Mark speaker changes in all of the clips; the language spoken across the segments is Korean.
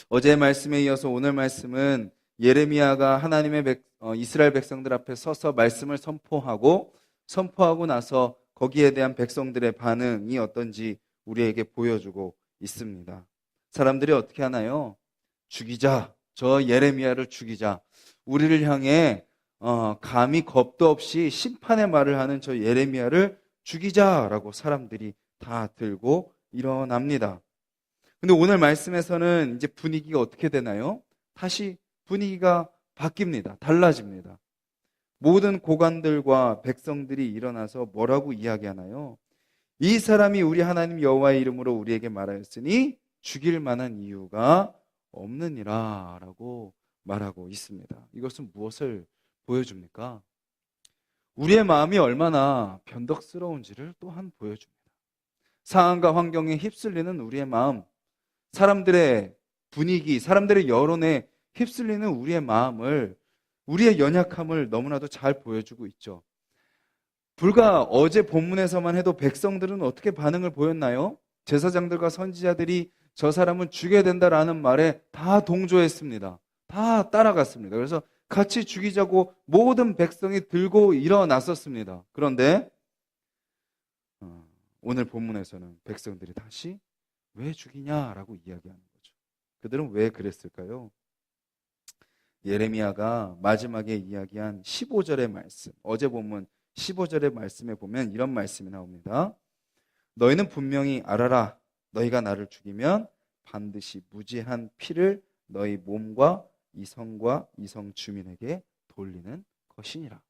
Speaker 1: 어제의 말씀에 이어서 오늘 말씀은 예레미야가 이스라엘 백성들 앞에 서서 말씀을 선포하고 나서 거기에 대한 백성들의 반응이 어떤지 우리에게 보여주고 있습니다. 사람들이 어떻게 하나요? 죽이자. 저 예레미야를 죽이자. 우리를 향해 감히 겁도 없이 심판의 말을 하는 저 예레미야를 죽이자라고 사람들이 다 들고 일어납니다. 근데 오늘 말씀에서는 이제 분위기가 어떻게 되나요? 다시 분위기가 바뀝니다. 달라집니다. 모든 고관들과 백성들이 일어나서 뭐라고 이야기하나요? 이 사람이 우리 하나님 여호와의 이름으로 우리에게 말하였으니 죽일 만한 이유가 없느니라 라고 말하고 있습니다. 이것은 무엇을 보여줍니까? 우리의 마음이 얼마나 변덕스러운지를 또한 보여줍니다. 상황과 환경에 휩쓸리는 우리의 마음, 사람들의 분위기, 사람들의 여론에 휩쓸리는 우리의 마음을, 우리의 연약함을 너무나도 잘 보여주고 있죠. 불과 어제 본문에서만 해도 백성들은 어떻게 반응을 보였나요? 제사장들과 선지자들이 저 사람은 죽여야 된다라는 말에 다 동조했습니다. 다 따라갔습니다. 그래서 같이 죽이자고 모든 백성이 들고 일어났었습니다. 그런데 오늘 본문에서는 백성들이 다시 왜 죽이냐라고 이야기하는 거죠. 그들은 왜 그랬을까요? 예레미야가 마지막에 이야기한 15절의 말씀, 어제 본문 15절의 말씀에 보면 이런 말씀이 나옵니다. 너희는 분명히 알아라. 너희가 나를 죽이면 반드시 무지한 피를 너희 몸과 이성과 이성 주민에게 돌리는 것이니라.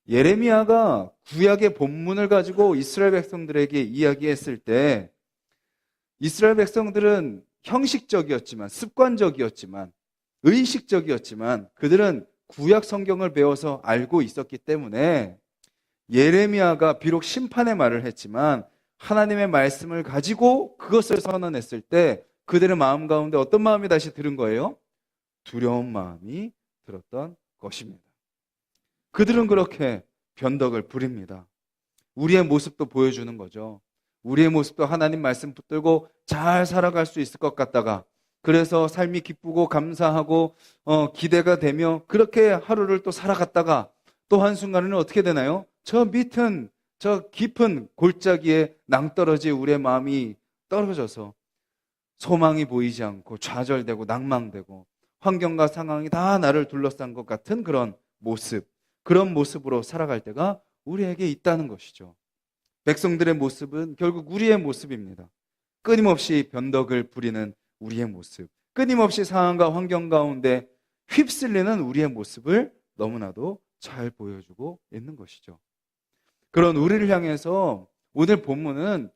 Speaker 1: 예레미야가 구약의 본문을 가지고 이스라엘 백성들에게 이야기했을 때 이스라엘 백성들은 형식적이었지만, 습관적이었지만, 의식적이었지만 그들은 구약 성경을 배워서 알고 있었기 때문에 예레미야가 비록 심판의 말을 했지만 하나님의 말씀을 가지고 그것을 선언했을 때 그들의 마음 가운데 어떤 마음이 다시 들은 거예요? 두려운 마음이 들었던 것입니다. 그들은 그렇게 변덕을 부립니다. 우리의 모습도 보여주는 거죠. 우리의 모습도 하나님 말씀 붙들고 잘 살아갈 수 있을 것 같다가, 그래서 삶이 기쁘고 감사하고 기대가 되며 그렇게 하루를 또 살아갔다가 또 한순간에는 어떻게 되나요? 저 깊은 골짜기에 낭떠러지 우리의 마음이 떨어져서 소망이 보이지 않고 좌절되고 낭망되고 환경과 상황이 다 나를 둘러싼 것 같은 그런 모습으로 살아갈 때가 우리에게 있다는 것이죠. 백성들의 모습은 결국 우리의 모습입니다. 끊임없이 변덕을 부리는 우리의 모습, 끊임없이 상황과 환경 가운데 휩쓸리는 우리의 모습을 너무나도 잘 보여주고 있는 것이죠. 그런 우리를 향해서 오늘 본문은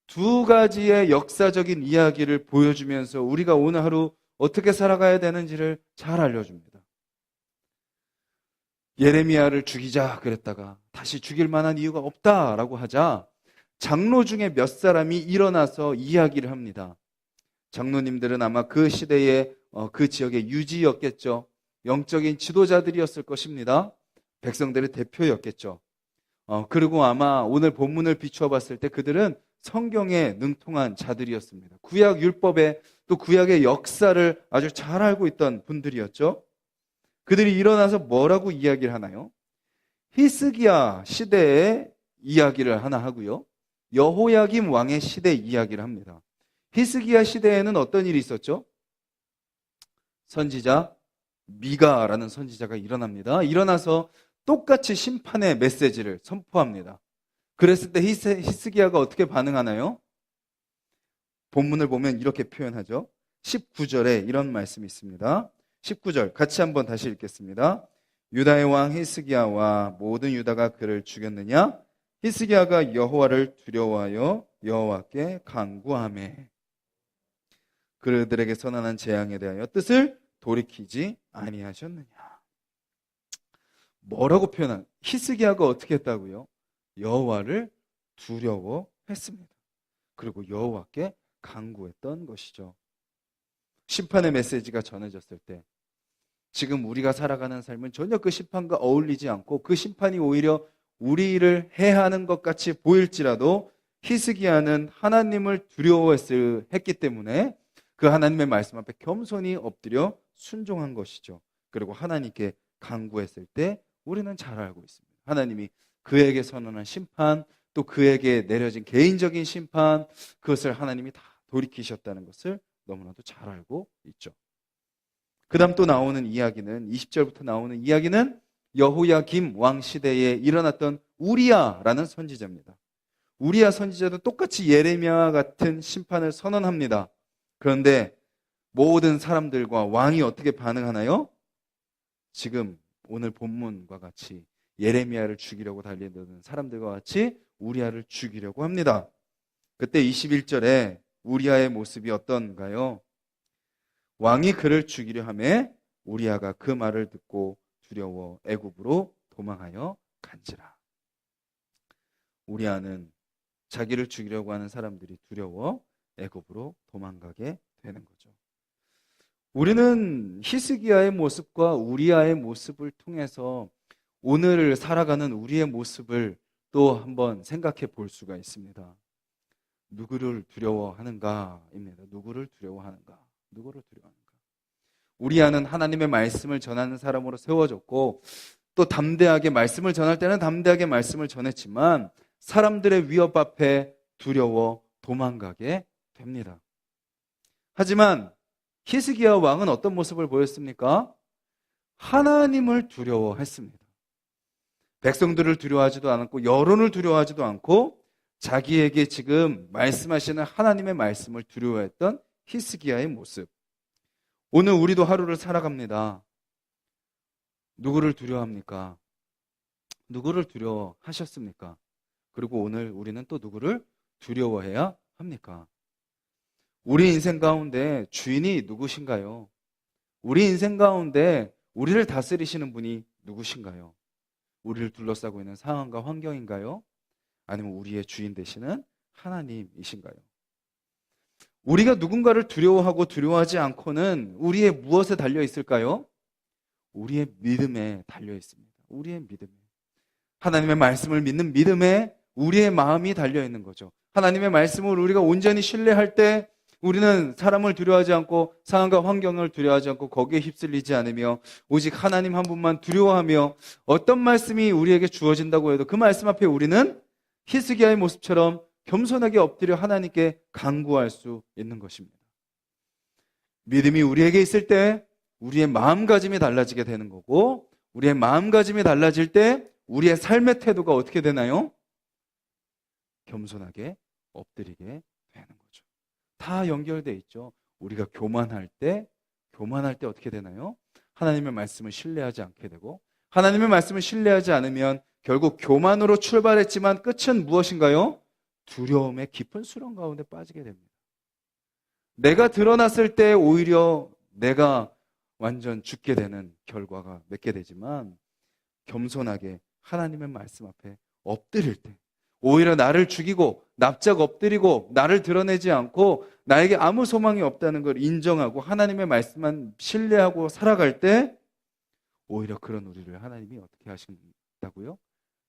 Speaker 1: 두 가지의 역사적인 이야기를 보여주면서 우리가 오늘 하루 어떻게 살아가야 되는지를 잘 알려줍니다. 예레미야를 죽이자 그랬다가 다시 죽일 만한 이유가 없다라고 하자 장로 중에 몇 사람이 일어나서 이야기를 합니다. 장로님들은 아마 그 시대의 그 지역의 유지였겠죠. 영적인 지도자들이었을 것입니다. 백성들의 대표였겠죠. 그리고 아마 오늘 본문을 비추어 봤을 때 그들은 성경에 능통한 자들이었습니다. 구약 율법에 또 구약의 역사를 아주 잘 알고 있던 분들이었죠. 그들이 일어나서 뭐라고 이야기를 하나요? 히스기야 시대의 이야기를 하나 하고요. 여호야김 왕의 시대 이야기를 합니다. 히스기야 시대에는 어떤 일이 있었죠? 선지자 미가라는 선지자가 일어납니다. 일어나서 똑같이 심판의 메시지를 선포합니다. 그랬을 때 히스기야가 어떻게 반응하나요? 본문을 보면 이렇게 표현하죠. 19절에 이런 말씀이 있습니다. 19절 같이 한번 다시 읽겠습니다. 유다의 왕 히스기야와 모든 유다가 그를 죽였느냐? 히스기야가 여호와를 두려워하여 여호와께 간구하매 그들에게 선언한 재앙에 대하여 뜻을 돌이키지 아니하셨느냐. 뭐라고 표현한? 히스기야가 어떻게 했다고요? 여호와를 두려워했습니다. 그리고 여호와께 간구했던 것이죠. 심판의 메시지가 전해졌을 때 지금 우리가 살아가는 삶은 전혀 그 심판과 어울리지 않고 그 심판이 오히려 우리를 해하는 것 같이 보일지라도 히스기야는 하나님을 두려워했기 때문에 그 하나님의 말씀 앞에 겸손히 엎드려 순종한 것이죠. 그리고 하나님께 간구했을 때 우리는 잘 알고 있습니다. 하나님이 그에게 선언한 심판, 또 그에게 내려진 개인적인 심판, 그것을 하나님이 다 돌이키셨다는 것을 너무나도 잘 알고 있죠. 그 다음 또 나오는 이야기는 20절부터 나오는 이야기는 여호야김 왕 시대에 일어났던 우리야라는 선지자입니다. 우리야 선지자도 똑같이 예레미야와 같은 심판을 선언합니다. 그런데 모든 사람들과 왕이 어떻게 반응하나요? 지금 오늘 본문과 같이 예레미야를 죽이려고 달리는 사람들과 같이 우리야를 죽이려고 합니다. 그때 21절에 우리야의 모습이 어떤가요? 왕이 그를 죽이려 하매 우리야가 그 말을 듣고 두려워 애굽으로 도망하여 간지라. 우리야는 자기를 죽이려고 하는 사람들이 두려워 애굽으로 도망가게 되는 거죠. 우리는 히스기야의 모습과 우리야의 모습을 통해서 오늘 살아가는 우리의 모습을 또 한번 생각해 볼 수가 있습니다. 누구를 두려워하는가입니다. 누구를 두려워하는가? 누구를 두려워하는가? 우리야는 하나님의 말씀을 전하는 사람으로 세워졌고 또 담대하게 말씀을 전할 때는 담대하게 말씀을 전했지만 사람들의 위협 앞에 두려워 도망가게 됩니다. 하지만 히스기야 왕은 어떤 모습을 보였습니까? 하나님을 두려워했습니다. 백성들을 두려워하지도 않았고 여론을 두려워하지도 않고 자기에게 지금 말씀하시는 하나님의 말씀을 두려워했던 히스기야의 모습. 오늘 우리도 하루를 살아갑니다. 누구를 두려워합니까? 누구를 두려워하셨습니까? 그리고 오늘 우리는 또 누구를 두려워해야 합니까? 우리 인생 가운데 주인이 누구신가요? 우리 인생 가운데 우리를 다스리시는 분이 누구신가요? 우리를 둘러싸고 있는 상황과 환경인가요? 아니면 우리의 주인 되시는 하나님이신가요? 우리가 누군가를 두려워하고 두려워하지 않고는 우리의 무엇에 달려 있을까요? 우리의 믿음에 달려 있습니다. 우리의 믿음에. 하나님의 말씀을 믿는 믿음에 우리의 마음이 달려 있는 거죠. 하나님의 말씀을 우리가 온전히 신뢰할 때 우리는 사람을 두려워하지 않고 상황과 환경을 두려워하지 않고 거기에 휩쓸리지 않으며 오직 하나님 한 분만 두려워하며 어떤 말씀이 우리에게 주어진다고 해도 그 말씀 앞에 우리는 히스기야의 모습처럼 겸손하게 엎드려 하나님께 간구할 수 있는 것입니다. 믿음이 우리에게 있을 때 우리의 마음가짐이 달라지게 되는 거고 우리의 마음가짐이 달라질 때 우리의 삶의 태도가 어떻게 되나요? 겸손하게 엎드리게 되는 거죠. 다 연결되어 있죠. 우리가 교만할 때 어떻게 되나요? 하나님의 말씀을 신뢰하지 않게 되고 하나님의 말씀을 신뢰하지 않으면 결국 교만으로 출발했지만 끝은 무엇인가요? 두려움의 깊은 수렁 가운데 빠지게 됩니다. 내가 드러났을 때 오히려 내가 완전 죽게 되는 결과가 맺게 되지만 겸손하게 하나님의 말씀 앞에 엎드릴 때 오히려 나를 죽이고 납작 엎드리고 나를 드러내지 않고 나에게 아무 소망이 없다는 걸 인정하고 하나님의 말씀만 신뢰하고 살아갈 때 오히려 그런 우리를 하나님이 어떻게 하신다고요?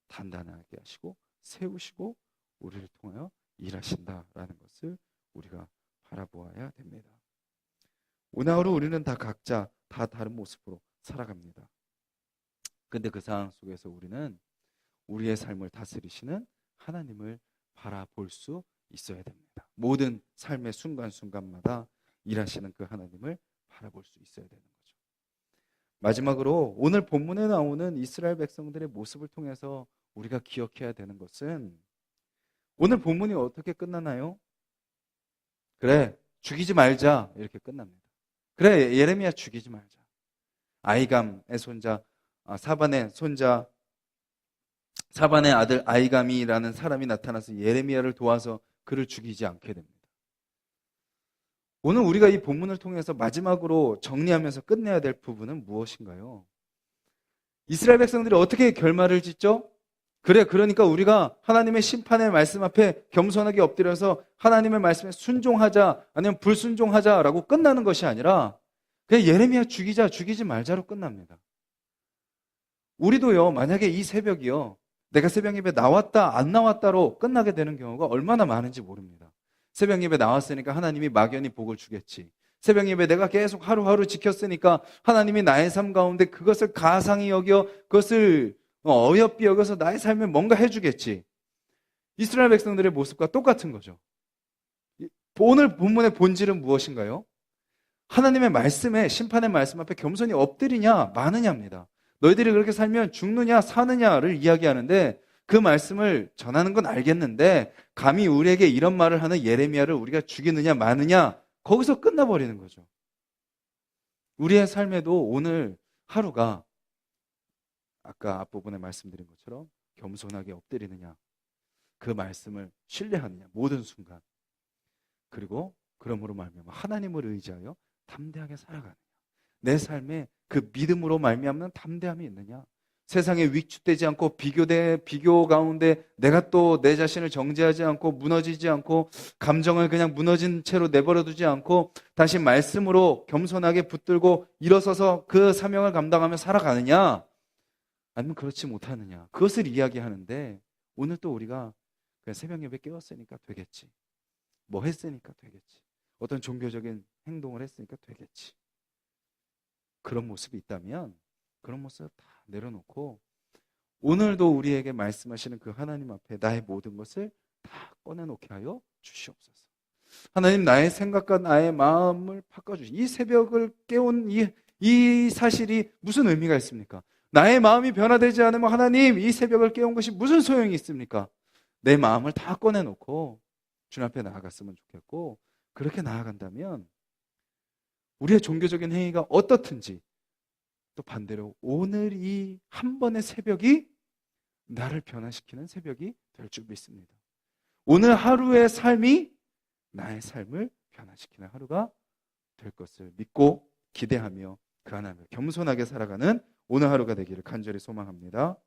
Speaker 1: 단단하게 하시고 세우시고 우리를 통하여 일하신다라는 것을 우리가 바라보아야 됩니다. 오늘 하루 우리는 다 각자 다 다른 모습으로 살아갑니다. 근데 그 상황 속에서 우리는 우리의 삶을 다스리시는 하나님을 바라볼 수 있어야 됩니다. 모든 삶의 순간순간마다 일하시는 그 하나님을 바라볼 수 있어야 되는 거죠. 마지막으로 오늘 본문에 나오는 이스라엘 백성들의 모습을 통해서 우리가 기억해야 되는 것은 오늘 본문이 어떻게 끝나나요? 그래, 죽이지 말자 이렇게 끝납니다. 그래, 예레미야 죽이지 말자. 아이감의 손자, 사반의 손자, 사반의 아들 아이감이라는 사람이 나타나서 예레미야를 도와서 그를 죽이지 않게 됩니다. 오늘 우리가 이 본문을 통해서 마지막으로 정리하면서 끝내야 될 부분은 무엇인가요? 이스라엘 백성들이 어떻게 결말을 짓죠? 그래, 그러니까 우리가 하나님의 심판의 말씀 앞에 겸손하게 엎드려서 하나님의 말씀에 순종하자 아니면 불순종하자라고 끝나는 것이 아니라 그냥 예레미야 죽이자 죽이지 말자로 끝납니다. 우리도요, 만약에 이 새벽이요, 내가 새벽 예배 나왔다 안 나왔다로 끝나게 되는 경우가 얼마나 많은지 모릅니다. 새벽 예배 나왔으니까 하나님이 막연히 복을 주겠지. 새벽 예배 내가 계속 하루하루 지켰으니까 하나님이 나의 삶 가운데 그것을 가상히 여겨 그것을 어여삐 여겨서 나의 삶에 뭔가 해주겠지. 이스라엘 백성들의 모습과 똑같은 거죠. 오늘 본문의 본질은 무엇인가요? 하나님의 말씀에, 심판의 말씀 앞에 겸손히 엎드리냐 마느냐입니다. 너희들이 그렇게 살면 죽느냐 사느냐를 이야기하는데, 그 말씀을 전하는 건 알겠는데 감히 우리에게 이런 말을 하는 예레미야를 우리가 죽이느냐 마느냐, 거기서 끝나버리는 거죠. 우리의 삶에도 오늘 하루가 아까 앞부분에 말씀드린 것처럼 겸손하게 엎드리느냐, 그 말씀을 신뢰하느냐 모든 순간, 그리고 그러므로 말미암아 하나님을 의지하여 담대하게 살아가느냐, 내 삶에 그 믿음으로 말미암는 담대함이 있느냐, 세상에 위축되지 않고 비교 가운데 내가 또 내 자신을 정죄하지 않고 무너지지 않고 감정을 그냥 무너진 채로 내버려 두지 않고 다시 말씀으로 겸손하게 붙들고 일어서서 그 사명을 감당하며 살아가느냐, 아니면 그렇지 못하느냐, 그것을 이야기하는데, 오늘 또 우리가 그냥 새벽 예배 깨웠으니까 되겠지, 뭐 했으니까 되겠지, 어떤 종교적인 행동을 했으니까 되겠지, 그런 모습이 있다면 그런 모습을 다 내려놓고 오늘도 우리에게 말씀하시는 그 하나님 앞에 나의 모든 것을 다 꺼내놓게 하여 주시옵소서. 하나님, 나의 생각과 나의 마음을 바꿔주시. 이 새벽을 깨운 이 사실이 무슨 의미가 있습니까? 나의 마음이 변화되지 않으면 하나님, 이 새벽을 깨운 것이 무슨 소용이 있습니까? 내 마음을 다 꺼내놓고 주님 앞에 나아갔으면 좋겠고, 그렇게 나아간다면 우리의 종교적인 행위가 어떻든지, 또 반대로 오늘 이 한 번의 새벽이 나를 변화시키는 새벽이 될 줄 믿습니다. 오늘 하루의 삶이 나의 삶을 변화시키는 하루가 될 것을 믿고 기대하며 그 하나님을 겸손하게 살아가는 오늘 하루가 되기를 간절히 소망합니다.